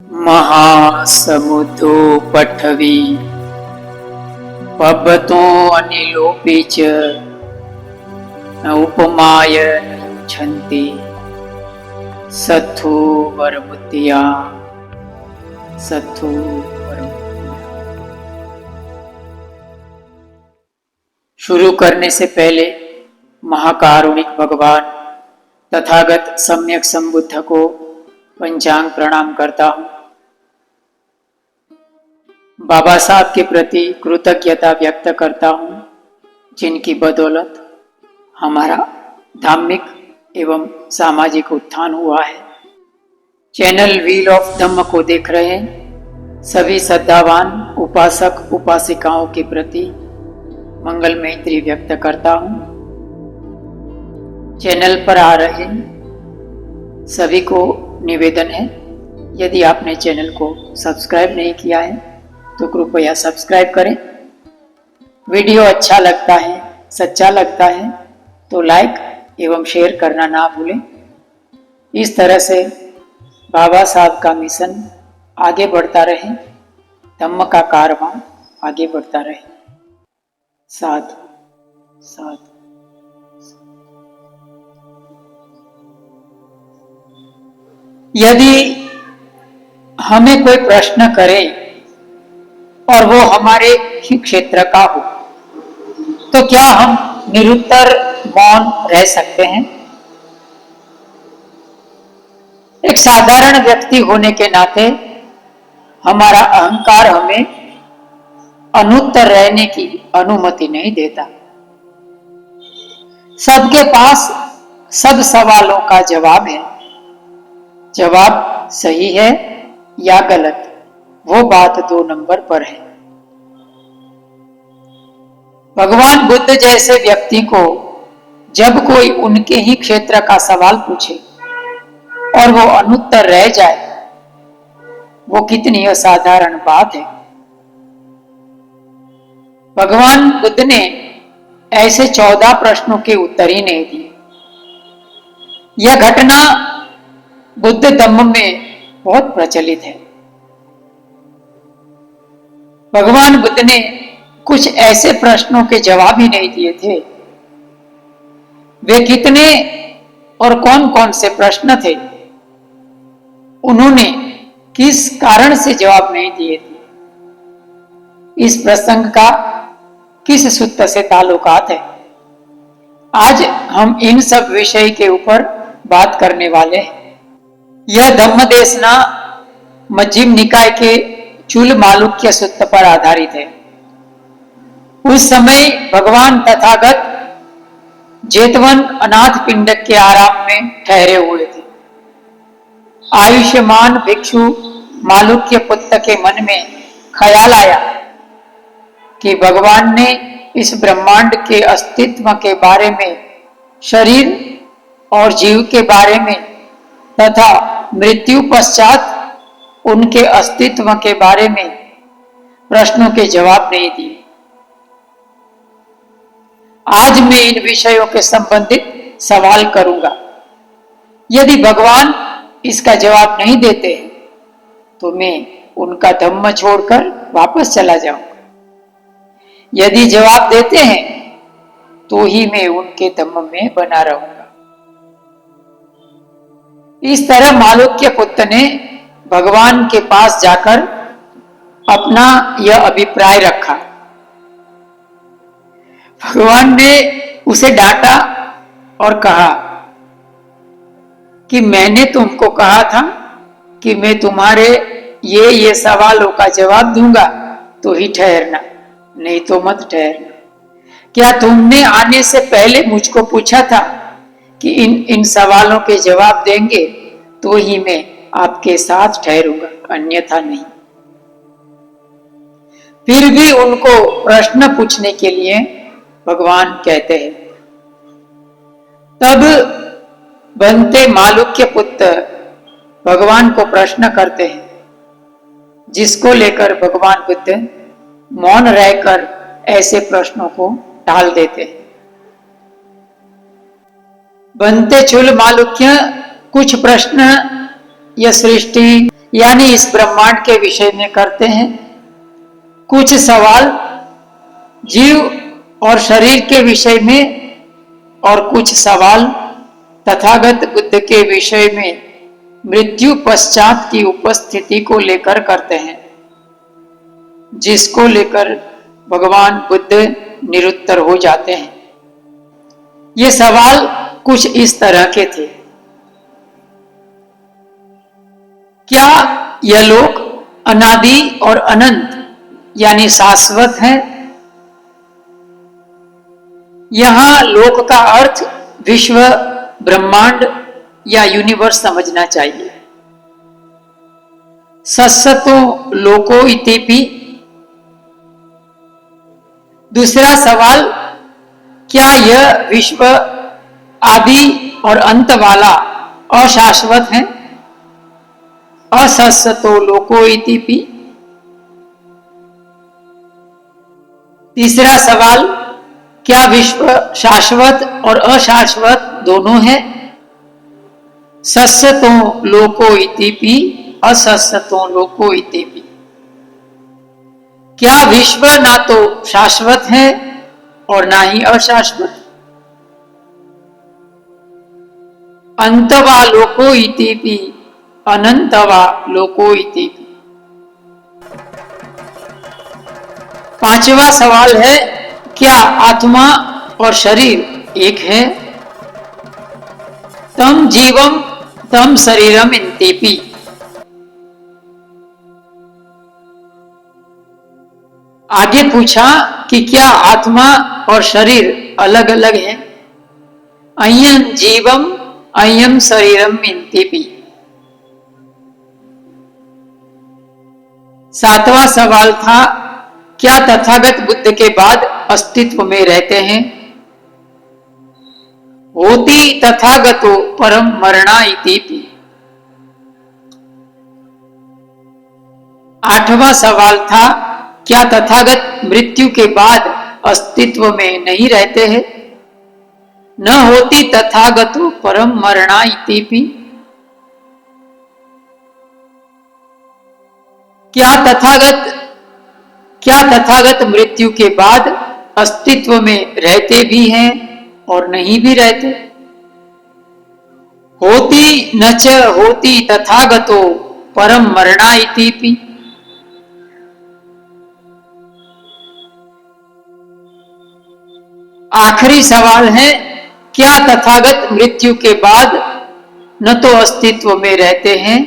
महासमुद्रो पठवी पबतो अनिलोपी च न उपमाय छन्ति सत्थु वरमुत्या सत्थु वरमुत्या। शुरू करने से पहले महाकारुणिक भगवान तथागत सम्यक संबुद्ध को पंचांग प्रणाम करता हूँ। बाबा साहब के प्रति कृतज्ञता व्यक्त करता हूँ, जिनकी बदौलत हमारा धार्मिक एवं सामाजिक उत्थान हुआ है। चैनल व्हील ऑफ धम्म को देख रहे सभी श्रद्धावान उपासक उपासिकाओं के प्रति मंगल मैत्री व्यक्त करता हूँ। चैनल पर आ रहे सभी को निवेदन है, यदि आपने चैनल को सब्सक्राइब नहीं किया है तो कृपया सब्सक्राइब करें। वीडियो अच्छा लगता है, सच्चा लगता है तो लाइक एवं शेयर करना ना भूलें। इस तरह से बाबा साहब का मिशन आगे बढ़ता रहे, धम्म का कारवां आगे बढ़ता रहे। साथ साथ यदि हमें कोई प्रश्न करे और वो हमारे ही क्षेत्र का हो तो क्या हम निरुत्तर मौन रह सकते हैं? एक साधारण व्यक्ति होने के नाते हमारा अहंकार हमें अनुत्तर रहने की अनुमति नहीं देता। सबके पास सब सवालों का जवाब है। जवाब सही है या गलत, वो बात 2 नंबर पर है। भगवान बुद्ध जैसे व्यक्ति को जब कोई उनके ही क्षेत्र का सवाल पूछे और वो अनुत्तर रह जाए, वो कितनी असाधारण बात है। भगवान बुद्ध ने ऐसे 14 प्रश्नों के उत्तर ही नहीं दिए। यह घटना बुद्ध धम्म में बहुत प्रचलित है। भगवान बुद्ध ने कुछ ऐसे प्रश्नों के जवाब ही नहीं दिए थे। वे कितने और कौन कौन से प्रश्न थे, उन्होंने किस कारण से जवाब नहीं दिए थे, इस प्रसंग का किस सूत्र से ताल्लुकात है, आज हम इन सब विषय के ऊपर बात करने वाले हैं। यह धम्म देशना मध्यम निकाय के चूल मालुक्य सूत्र पर आधारित है। उस समय भगवान तथागत जेतवन अनाथ पिंडक के आराम में ठहरे हुए थे। आयुष्मान भिक्षु मालुक्य पुत्र के मन में ख्याल आया कि भगवान ने इस ब्रह्मांड के अस्तित्व के बारे में, शरीर और जीव के बारे में तथा मृत्यु पश्चात उनके अस्तित्व के बारे में प्रश्नों के जवाब नहीं दिए। आज मैं इन विषयों के संबंधित सवाल करूंगा। यदि भगवान इसका जवाब नहीं देते तो मैं उनका धम्म छोड़कर वापस चला जाऊंगा। यदि जवाब देते हैं तो ही मैं उनके धम्म में बना रहूंगा। इस तरह मालुक्य पुत्र ने भगवान के पास जाकर अपना यह अभिप्राय रखा। भगवान ने उसे डांटा और कहा कि मैंने तुमको कहा था कि मैं तुम्हारे ये सवालों का जवाब दूंगा तो ही ठहरना, नहीं तो मत ठहरना। क्या तुमने आने से पहले मुझको पूछा था कि इन सवालों के जवाब देंगे तो ही मैं आपके साथ ठहरूंगा, अन्यथा नहीं। फिर भी उनको प्रश्न पूछने के लिए भगवान कहते हैं। तब बनते मालुक्य पुत्र भगवान को प्रश्न करते हैं, जिसको लेकर भगवान बुद्ध मौन रहकर ऐसे प्रश्नों को टाल देते हैं। बनते चूल मालुक्य, कुछ प्रश्न यह सृष्टि यानी इस ब्रह्मांड के विषय में करते हैं। कुछ सवाल जीव और शरीर के विषय में और कुछ सवाल तथागत बुद्ध के विषय में मृत्यु पश्चात की उपस्थिति को लेकर करते हैं, जिसको लेकर भगवान बुद्ध निरुत्तर हो जाते हैं। ये सवाल कुछ इस तरह के थे। क्या यह लोक अनादि और अनंत यानी शाश्वत है? यहां लोक का अर्थ विश्व, ब्रह्मांड या यूनिवर्स समझना चाहिए। सस्सतो लोको इतिपि। दूसरा सवाल, क्या यह विश्व आदि और अंत वाला अशाश्वत है? असस्सतो लोको इतिपि। तीसरा सवाल, क्या विश्व शाश्वत और अशाश्वत दोनों है? सस्सतो लोको इतिपि, असस्सतो लोको इतिपि। क्या विश्व ना तो शाश्वत है और ना ही अशाश्वत? अंतवा लोको इतिपि, अनंतवा लोको इतिपि। पांचवा सवाल है, क्या आत्मा और शरीर एक है? तम जीवम तम शरीरम इंतिपि। आगे पूछा कि क्या आत्मा और शरीर अलग अलग है? अयं जीवम अयं शरीरम इंतिपि। सातवां सवाल था, क्या तथागत बुद्ध के बाद अस्तित्व में रहते हैं? होति तथागतो परम मरणा इतिपि। आठवां सवाल था, क्या तथागत मृत्यु के बाद अस्तित्व में नहीं रहते हैं? न होति तथागतो परम मरणा इतिपि। क्या तथागत मृत्यु के बाद अस्तित्व में रहते भी हैं और नहीं भी रहते? होति न च होति तथागतो परम मरणा इतिपि। आखिरी सवाल है, क्या तथागत मृत्यु के बाद न तो अस्तित्व में रहते हैं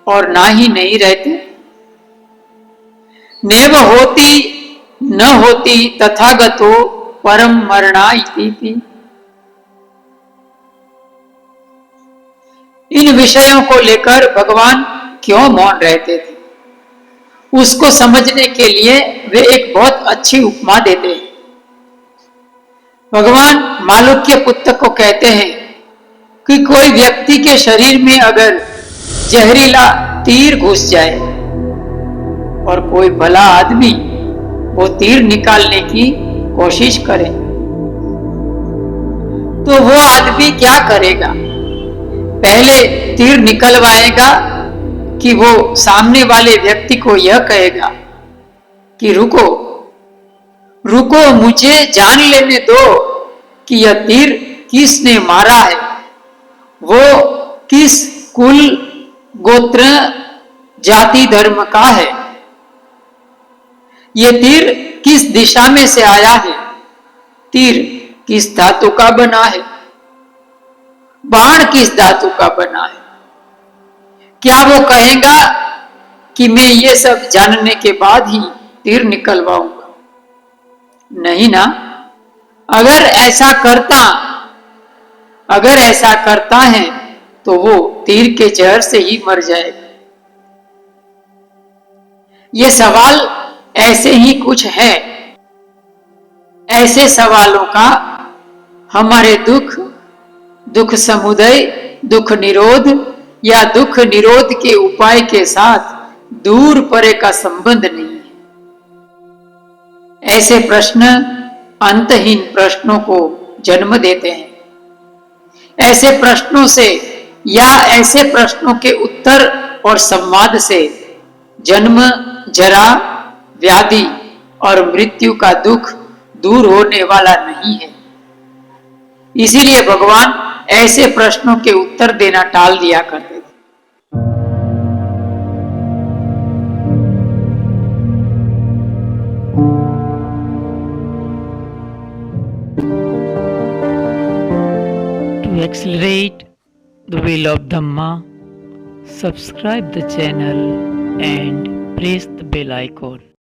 और ना ही नहीं रहते? नेव होति न होति तथागतो परम मरणा इतिपि। इन विषयों को लेकर भगवान क्यों मौन रहते थे, उसको समझने के लिए वे एक बहुत अच्छी उपमा देते हैं। भगवान मालुक्य पुत्र को कहते हैं कि कोई व्यक्ति के शरीर में अगर जहरीला तीर घुस जाए और कोई भला आदमी वो तीर निकालने की कोशिश करे, तो वो आदमी क्या करेगा? पहले तीर निकलवाएगा कि वो सामने वाले व्यक्ति को यह कहेगा कि रुको रुको, मुझे जान लेने दो कि यह तीर किसने मारा है, वो किस कुल गोत्र जाति धर्म का है, ये तीर किस दिशा में से आया है, तीर किस धातु का बना है, बाण किस धातु का बना है? क्या वो कहेगा कि मैं ये सब जानने के बाद ही तीर निकलवाऊंगा? नहीं ना। अगर ऐसा करता है तो वो तीर के जहर से ही मर जाएगा। ये सवाल ऐसे ही कुछ है। ऐसे सवालों का हमारे दुख समुदय, दुख निरोध या दुख निरोध के उपाय के साथ दूर परे का संबंध नहीं है। ऐसे प्रश्न अंतहीन प्रश्नों को जन्म देते हैं। ऐसे प्रश्नों से या ऐसे प्रश्नों के उत्तर और संवाद से जन्म, जरा, व्याधि और मृत्यु का दुख दूर होने वाला नहीं है। इसीलिए भगवान ऐसे प्रश्नों के उत्तर देना टाल दिया करते थे। To accelerate the wheel of Dhamma, subscribe the channel and press the bell icon.